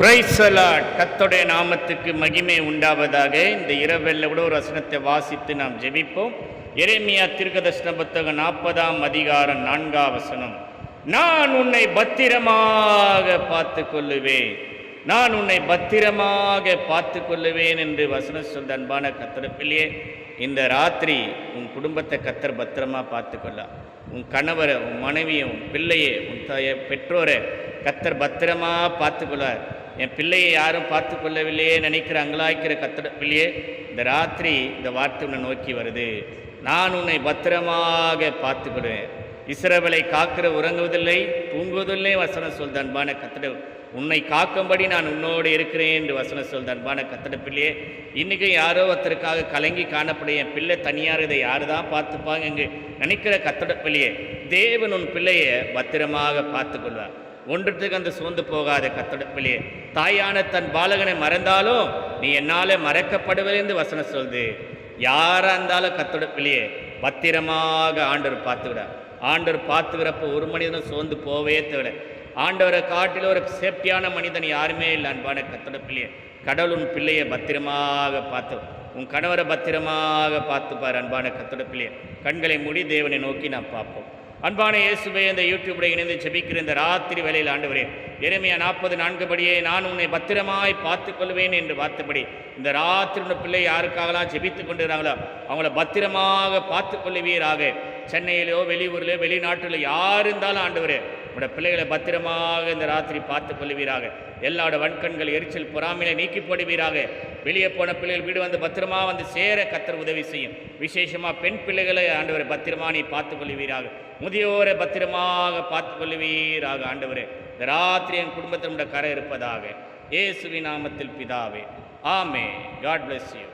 Praise the Lord. கர்த்தருடைய நாமத்துக்கு மகிமை உண்டாவதாக. இந்த இரவெல்ல கூட ஒரு வசனத்தை வாசித்து நாம் ஜெபிப்போம். எரேமியா தீர்க்கதரிசன புத்தகம் 40ஆம் அதிகாரம் 4ஆம் வசனம். நான் உன்னை பத்திரமாக பார்த்து கொள்ளுவேன், நான் உன்னை பத்திரமாக பார்த்து கொள்ளுவேன் என்று வசனம் சொல்ற அன்பான கர்த்தருடைய பிள்ளையே, இந்த ராத்திரி உன் குடும்பத்தை கர்த்தர் பத்திரமா பார்த்து கொள்ள, உன் கணவரை, உன் மனைவியை, உன் பிள்ளையை, உன் பெற்றோரை கர்த்தர் பத்திரமா பார்த்துக்கொள்ளார். என் பிள்ளையை யாரும் பார்த்து கொள்ளவில்லையே நினைக்கிற அங்கலாய்க்கிற கர்த்தருடைய பிள்ளையே, இந்த ராத்திரி இந்த வார்த்தை உன்னை நோக்கி வருது. நான் உன்னை பத்திரமாக பார்த்துக்கொள்வேன். இஸ்ரவேலை காக்கிற உறங்குவதில்லை, தூங்குவதில்லை வசனம் சொல்த அன்பான கர்த்தருடைய, உன்னை காக்கும்படி நான் உன்னோடு இருக்கிறேன் என்று வசனம் சொல்த அன்பான கர்த்தருடைய பிள்ளையே, இன்றைக்கி யாரோ ஒருத்தருக்காக கலங்கி காணப்படும் என் பிள்ளை தனியார், இதை யாரு தான் பார்த்துப்பாங்க என்று நினைக்கிற கர்த்தருடைய பிள்ளையே, தேவன் உன் பிள்ளையை பத்திரமாக பார்த்து கொள்வார். ஒன்றுத்துக்கு அந்த சோர்ந்து போகாத கர்த்தருடைய பிள்ளையே, தாயான தன் பாலகனை மறந்தாலும் நீ என்னால மறக்கப்படுவதில்லை என்று வசனம் சொல்லுது. யாரா இருந்தாலும் கர்த்தருடைய பிள்ளையே பத்திரமாக ஆண்டவர் பார்த்துக்கிறார். ஆண்டவர் பார்த்துக்கிறப்போ ஒரு மனிதனும் சோர்ந்து போவே தேவை. ஆண்டவரை காட்டில் ஒரு சேஃப்டியான மனிதன் யாருமே இல்லை. அன்பான கர்த்தருடைய பிள்ளையே, கடவுள் உன் பிள்ளையை பத்திரமாக பார்த்து, உன் கணவரை பத்திரமாக பார்த்துப்பார். அன்பான கர்த்தருடைய பிள்ளையே, கண்களை மூடி தேவனை நோக்கி நாம் பார்ப்போம். அன்பான இயேசுவே, இந்த யூடியூப்ல இணைந்து ஜெபிக்கிற இந்த ராத்திரி வேளையில் ஆண்டவரே, எரேமியா 40:4 படியே நான் உன்னை பத்திரமாய் பார்த்து கொள்வேன் என்று வார்த்தைப்படி இந்த ராத்திரி உள்ள பிள்ளை யாருக்காகலாம் ஜெபித்து கொண்டிருக்கிறாங்களோ அவங்கள பத்திரமாக பார்த்து கொள்ளுவீராக. சென்னையிலோ வெளியூரிலோ வெளிநாட்டிலோ யார் இருந்தாலும் ஆண்டவரே, உங்களோட பிள்ளைகளை பத்திரமாக இந்த ராத்திரி பார்த்து கொள்ளுவீராக. எல்லாரோட வன்கண்கள் எரிச்சல் பொறாமையில நீக்கி போடுவீராக. வெளியே போன பிள்ளைகள் வீடு வந்து பத்திரமா வந்து சேர கர்த்தர் உதவி செய்யும். விசேஷமாக பெண் பிள்ளைகளை ஆண்டவரை பத்திரமா நீ பார்த்து கொள்ளுவீராக. முதியோரை பத்திரமாக பார்த்து கொள்ளுவீராக. ஆண்டவரே, இந்த ராத்திரி என் குடும்பத்தினுடைய கரை இருப்பதாக. இயேசுவின் நாமத்தில் பிதாவே, ஆமென். God bless you.